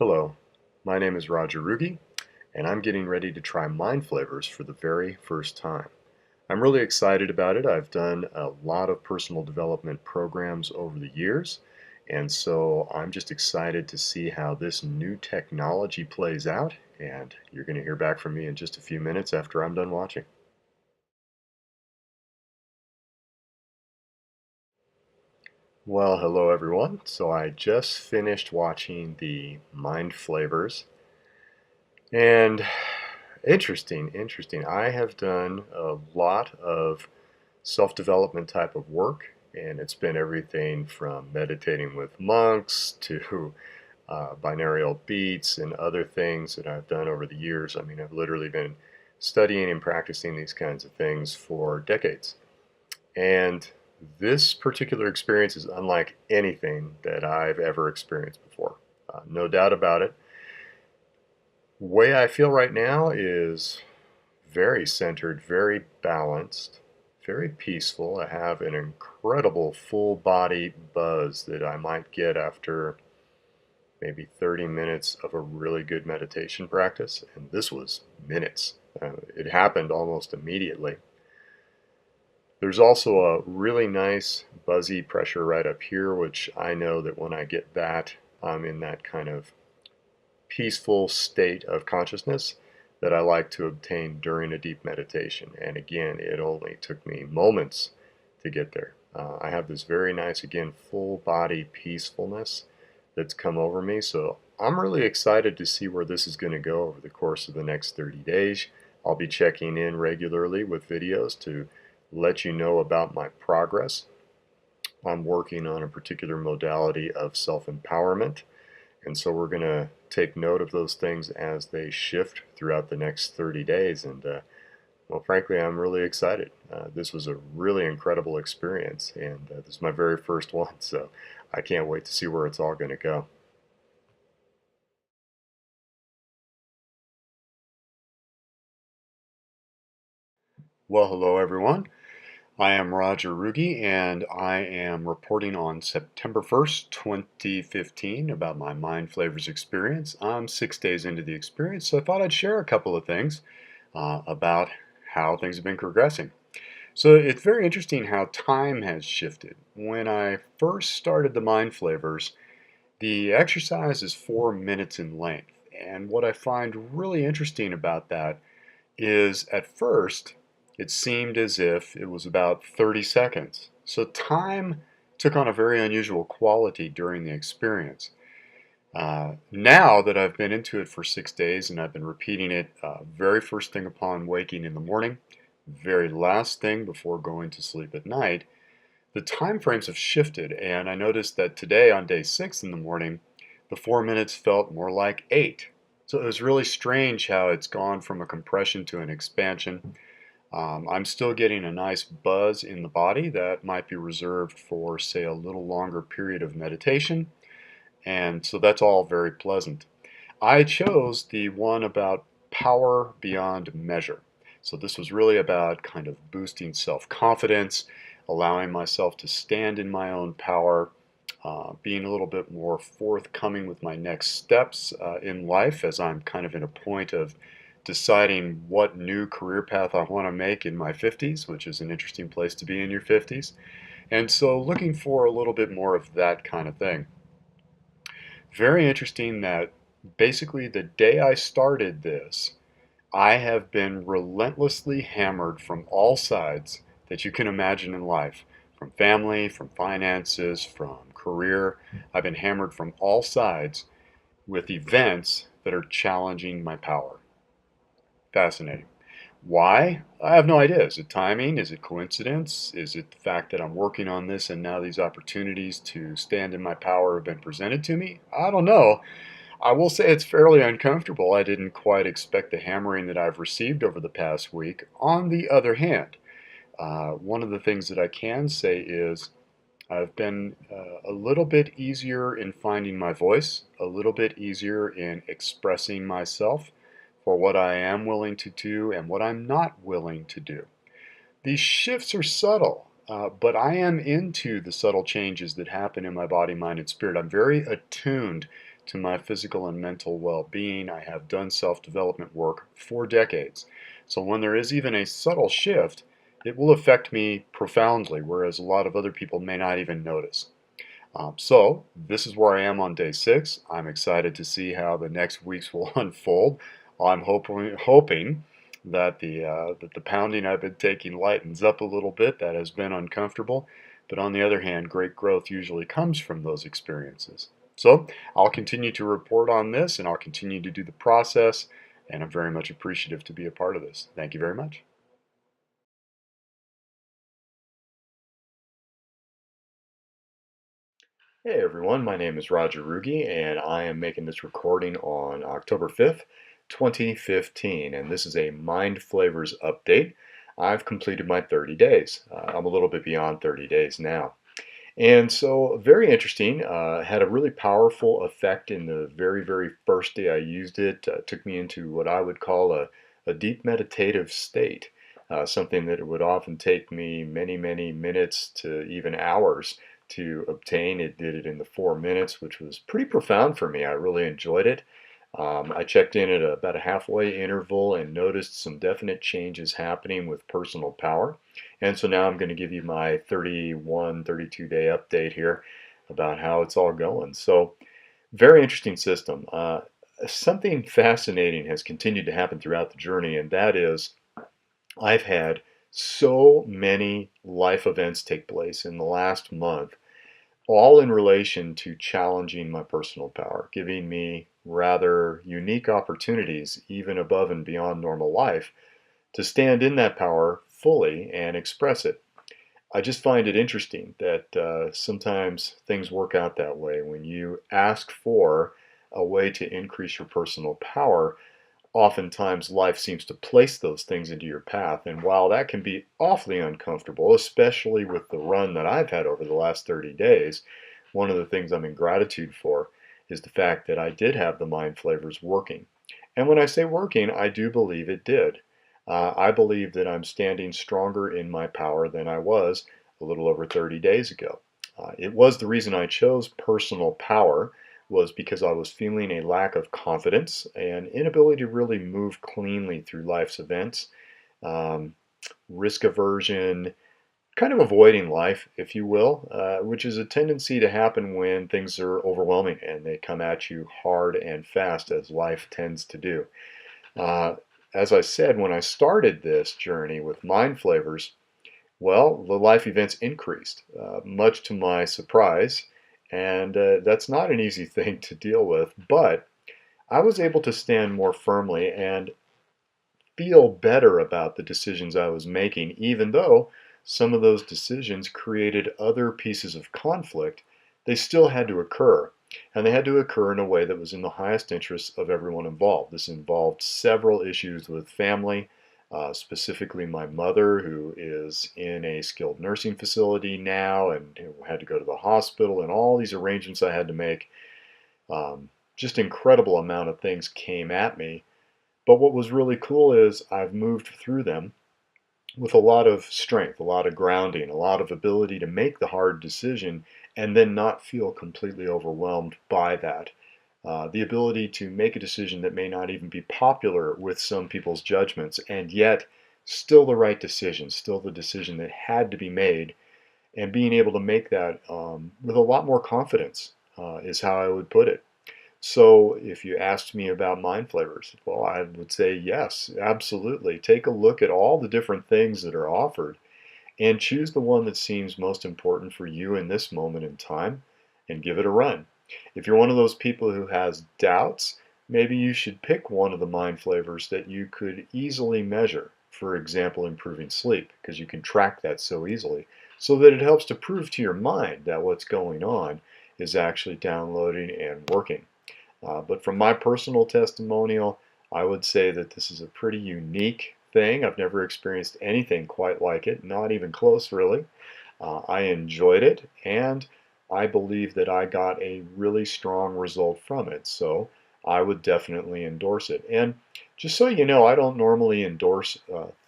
Hello, my name is Rodger Ruge, and I'm getting ready to try MindFlavors for the very first time. I'm really excited about it. I've done a lot of personal development programs over the years, and so I'm just excited to see how this new technology plays out, and you're going to hear back from me in just a few minutes after I'm done watching. Well, hello everyone. So I just finished watching the MindFlavors. And interesting. I have done a lot of self-development type of work, and it's been everything from meditating with monks to binaural beats and other things that I've done over the years. I mean, I've literally been studying and practicing these kinds of things for decades. And this particular experience is unlike anything that I've ever experienced before. No doubt about it. Way I feel right now is very centered, very balanced, very peaceful. I have an incredible full body buzz that I might get after maybe 30 minutes of a really good meditation practice, and this was minutes. It happened almost immediately. There's also a really nice buzzy pressure right up here, which I know that when I get that, I'm in that kind of peaceful state of consciousness that I like to obtain during a deep meditation. And again, it only took me moments to get there. I have this very nice, again, full body peacefulness that's come over me. So I'm really excited to see where this is going to go over the course of the next 30 days. I'll be checking in regularly with videos to let you know about my progress. I'm working on a particular modality of self-empowerment. And so we're going to take note of those things as they shift throughout the next 30 days. And well, frankly, I'm really excited. This was a really incredible experience, and this is my very first one, so I can't wait to see where it's all going to go. Well, hello everyone. I am Rodger Ruge, and I am reporting on September 1st, 2015 about my MindFlavors experience. I'm 6 days into the experience, so I thought I'd share a couple of things about how things have been progressing. So it's very interesting how time has shifted. When I first started the MindFlavors, the exercise is 4 minutes in length. And what I find really interesting about that is at first it seemed as if it was about 30 seconds. So time took on a very unusual quality during the experience. Now that I've been into it for 6 days and I've been repeating it very first thing upon waking in the morning, very last thing before going to sleep at night, the time frames have shifted, and I noticed that today on day 6 in the morning, the 4 minutes felt more like 8. So it was really strange how it's gone from a compression to an expansion. I'm still getting a nice buzz in the body that might be reserved for, say, a little longer period of meditation, and so that's all very pleasant. I chose the one about power beyond measure. So this was really about kind of boosting self-confidence, allowing myself to stand in my own power, being a little bit more forthcoming with my next steps in life as I'm kind of in a point of deciding what new career path I want to make in my 50s, which is an interesting place to be in your 50s. And so looking for a little bit more of that kind of thing. Very interesting that basically the day I started this, I have been relentlessly hammered from all sides that you can imagine in life, from family, from finances, from career. I've been hammered from all sides with events that are challenging my power. Fascinating. Why? I have no idea. Is it timing? Is it coincidence? Is it the fact that I'm working on this and now these opportunities to stand in my power have been presented to me? I don't know. I will say it's fairly uncomfortable. I didn't quite expect the hammering that I've received over the past week. On the other hand, one of the things that I can say is I've been a little bit easier in finding my voice, a little bit easier in expressing myself for what I am willing to do and what I'm not willing to do. These shifts are subtle, but I am into the subtle changes that happen in my body, mind, and spirit. I'm very attuned to my physical and mental well-being. I have done self-development work for decades. So when there is even a subtle shift, it will affect me profoundly, whereas a lot of other people may not even notice. So this is where I am on day 6. I'm excited to see how the next weeks will unfold. I'm hoping that the pounding I've been taking lightens up a little bit. That has been uncomfortable. But on the other hand, great growth usually comes from those experiences. So I'll continue to report on this, and I'll continue to do the process. And I'm very much appreciative to be a part of this. Thank you very much. Hey everyone, my name is Rodger Ruge, and I am making this recording on October 5th, 2015, and this is a MindFlavors update. I've completed my 30 days. I'm a little bit beyond 30 days now. And so, very interesting, had a really powerful effect in the very first day I used it. Took me into what I would call a deep meditative state, something that it would often take me many minutes to even hours to obtain. It did it in the 4 minutes, which was pretty profound for me. I really enjoyed it. I checked in at about a halfway interval and noticed some definite changes happening with personal power. And so now I'm going to give you my 31, 32 day update here about how it's all going. So, very interesting system. Something fascinating has continued to happen throughout the journey, and that is I've had so many life events take place in the last month, all in relation to challenging my personal power, giving me rather unique opportunities, even above and beyond normal life, to stand in that power fully and express it. I just find it interesting that sometimes things work out that way. When you ask for a way to increase your personal power, oftentimes life seems to place those things into your path. And while that can be awfully uncomfortable, especially with the run that I've had over the last 30 days, one of the things I'm in gratitude for is the fact that I did have the MindFlavors working. And when I say working, I do believe it did. I believe that I'm standing stronger in my power than I was a little over 30 days ago. It was the reason I chose personal power was because I was feeling a lack of confidence and inability to really move cleanly through life's events, um, risk aversion, kind of avoiding life, if you will, which is a tendency to happen when things are overwhelming and they come at you hard and fast, as life tends to do. Uh, as I said, when I started this journey with MindFlavors, well, the life events increased, much to my surprise, and that's not an easy thing to deal with, but I was able to stand more firmly and feel better about the decisions I was making, even though some of those decisions created other pieces of conflict. They still had to occur, and they had to occur in a way that was in the highest interest of everyone involved. This involved several issues with family, specifically my mother, who is in a skilled nursing facility now and had to go to the hospital, and all these arrangements I had to make. Just incredible amount of things came at me. But what was really cool is I've moved through them with a lot of strength, a lot of grounding, a lot of ability to make the hard decision and then not feel completely overwhelmed by that. The ability to make a decision that may not even be popular with some people's judgments, and yet still the right decision, still the decision that had to be made, and being able to make that with a lot more confidence is how I would put it. So if you asked me about MindFlavors, well, I would say yes, absolutely. Take a look at all the different things that are offered and choose the one that seems most important for you in this moment in time and give it a run. If you're one of those people who has doubts, maybe you should pick one of the MindFlavors that you could easily measure. For example, improving sleep, because you can track that so easily, so that it helps to prove to your mind that what's going on is actually downloading and working. But from my personal testimonial, I would say that this is a pretty unique thing. I've never experienced anything quite like it, not even close, really. I enjoyed it, and I believe that I got a really strong result from it. So I would definitely endorse it. And just so you know, I don't normally endorse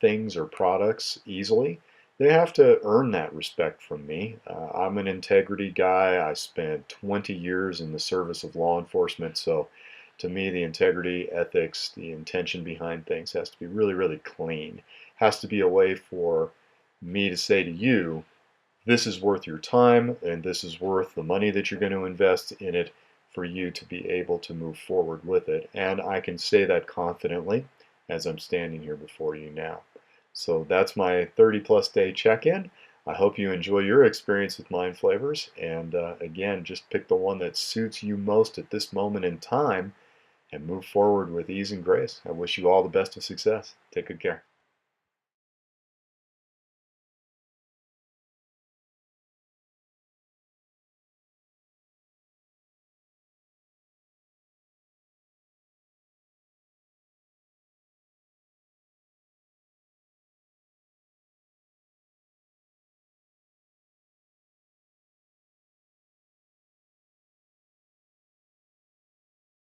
things or products easily. they have to earn that respect from me. I'm an integrity guy. I spent 20 years in the service of law enforcement, so to me, the integrity, ethics, the intention behind things has to be really, really clean. Has to be a way for me to say to you, this is worth your time and this is worth the money that you're going to invest in it for you to be able to move forward with it. And I can say that confidently as I'm standing here before you now. So that's my 30 plus day check-in. I hope you enjoy your experience with MindFlavors. And again, just pick the one that suits you most at this moment in time and move forward with ease and grace. I wish you all the best of success. Take good care.